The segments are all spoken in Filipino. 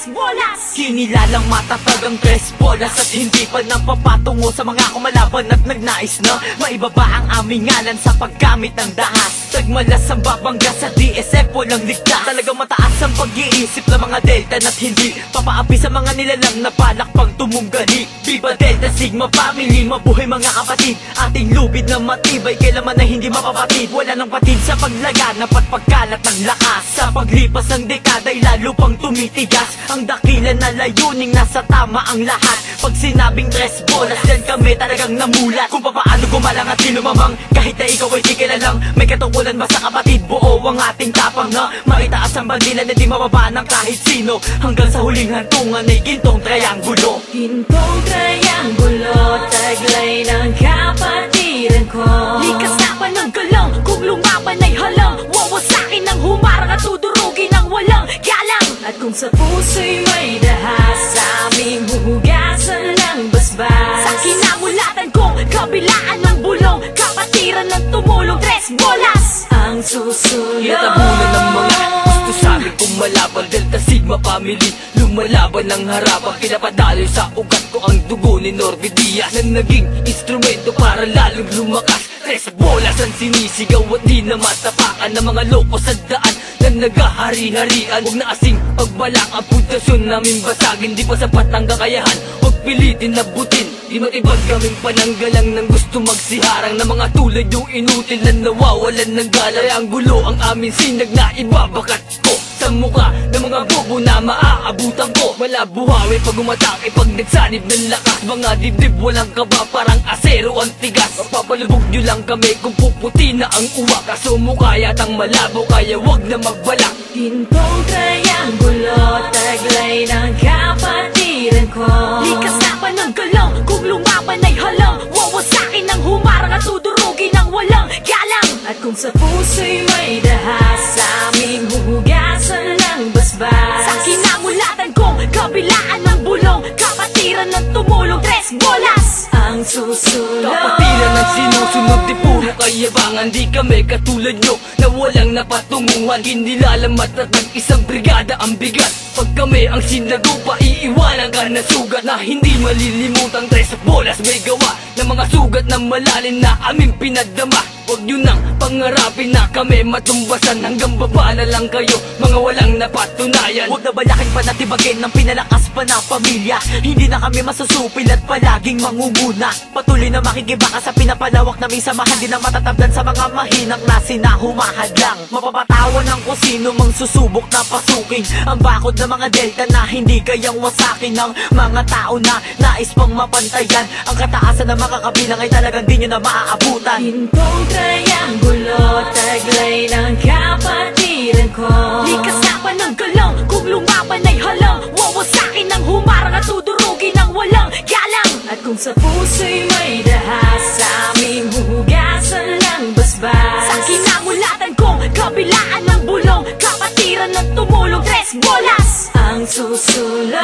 tres bolas. Kinilalang matatag ang tres bolas at hindi pa napapatungo sa mga kumalaban at nagnais na maibaba ang aming ngalan sa paggamit ng dahas. Tagmalas ang babangga sa DSF, walang ligtas. Talagang mataas ang pag-iisip ng mga Delta na't hindi papaapi sa mga nilalang na balak pang tumunggali. Viva Delta Sigma Family, mabuhay mga kapatid. Ating lubid na matibay, kailanman na hindi mapapatid. Wala nang patid sa paglaganap at pagkalat ng lakas. Sa paglipas ng dekada ay lalo pang tumitigas ang dakilan na layuning nasa tama ang lahat. Pag sinabing tres bolas, yan kami talagang namulat kung paano gumalang at sinumamang. Kahit na ikaw ay di kilalang, may katungkulan ba sa kapatid? Buo ang ating tapang na maitaas ang bandila na di mababa ng kahit sino. Hanggang sa huling hantungan ay gintong trianggulo. Gintong trianggulo, taglay ng kapatiran ko. Likas na pa ng galang, kung lumaban ay halang. Wawasakin ng humarang at tudurugin ng walang galang. At kung sa puso'y may dahas, sa aming huhugasan ng basbas. Sa kinamulatan kong kabilaan ng bulong, kapatiran ng tumulong, tres bolas ang susunod. Kinatabunan ng mga gusto sabi kong malaban. Delta Sigma Family, lumalaban ng harapan. Pinapadaloy sa ugat ko ang dugo ni Norby Diaz na naging instrumento para lalong lumakas. Tres bolas ang sinisigaw at di na matapakan ng mga loko sa daan na nagahari-harian. Huwag na asing pagbalak ang pundasyon namin basagin. Di pa sapat ang kakayahan, huwag pilitin na butin. Di matibag kaming pananggalang ng gusto magsiharang na mga tulad yung inutil na nawawalan ng galay. Ang gulo ang aming sinag na ibabakat ko sa mukha ng mga bobo na maaabutan ko. Malabuhawi pag umatake, pag nagsanib ng lakas. Mga dibdib walang kaba, parang asero ang tigas. Papalubog nyo lang kami kung puputi na ang uwak. Kaso mukha yatang malabo, kaya wag na magbalak. Gintong trianggulo, taglay ng kapatiran ko. Likas na pa ng galang, kung lumaban ay halang. Wawasakin ng humarang at tudurugin ng walang galang. At kung sa puso'y may dahas, sa aming huhugasan ng basbas. Sa kinamulatan kong kabilaan ng bulong, kapatiran ng tumulong, tres bolas ang susunod. Kapatiran ng sinusunod, di puro kayabangan. Di kami katulad nyo na walang napatunguhan. Kinilalamat at isang brigada ang bigat. Pag kami ang sinagupa, iiwanan ka na sugat na hindi malilimutang tres bolas. May gawa ng mga sugat na malalim na aming pinadama. Huwag nyo nang pangarapin na kami matumbasan. Hanggang baba na lang kayo, mga walang napatunayan. Huwag na balaking panatibagin ng pinalakas pa na pamilya. Hindi na kami masusupil at palaging mangunguna. Patuloy na makikibaka sa pinapalawak naming samahan. Di na matatablan sa mga mahinang na sinahumahadlang. Mapapatawan ng kung sino mang susubok na pasukin ang bakod ng mga Delta na hindi kayang wasakin ng mga tao na nais pang mapantayan. Ang kataasan ng mga kabilang ay talagang di nyo na maaabutan. Gintong trianggulo, taglay ng kapatiran ko. Likas na pa ng galang, kung lumaban ay halang. Wawasakin ng humarang at tudurugin ng walang galang. At kung sa puso'y may dahas, sa aming huhugasan ng basbas. Sa kinamulatan kong kabilaan ng bulong, kapatiran ng tumulong, tres bolas ang susunod.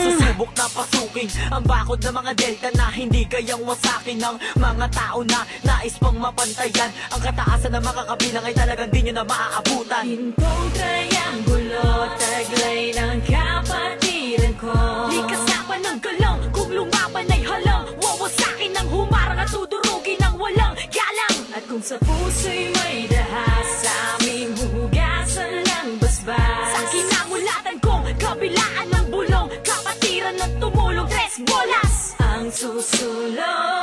Susubok na pasukin ang bakod ng mga Delta na hindi kayang wasakin ng mga tao na nais pang mapantayan. Ang kataasan ng mga kabilang ay talagang di nyo na maaabutan. Gintong trianggulo, taglay ng kapatiran ko. Likas na pa ng galang, kung lumaban ay halang. Wawasakin ng humarang at tudurugin ng walang galang. At kung sa puso'y may dahas, sa aming huhugasan ng basbas. Sa kinamulatan kong kabilaan ng bulong, kapatiran ng tumulong, tres bolas ang susunod.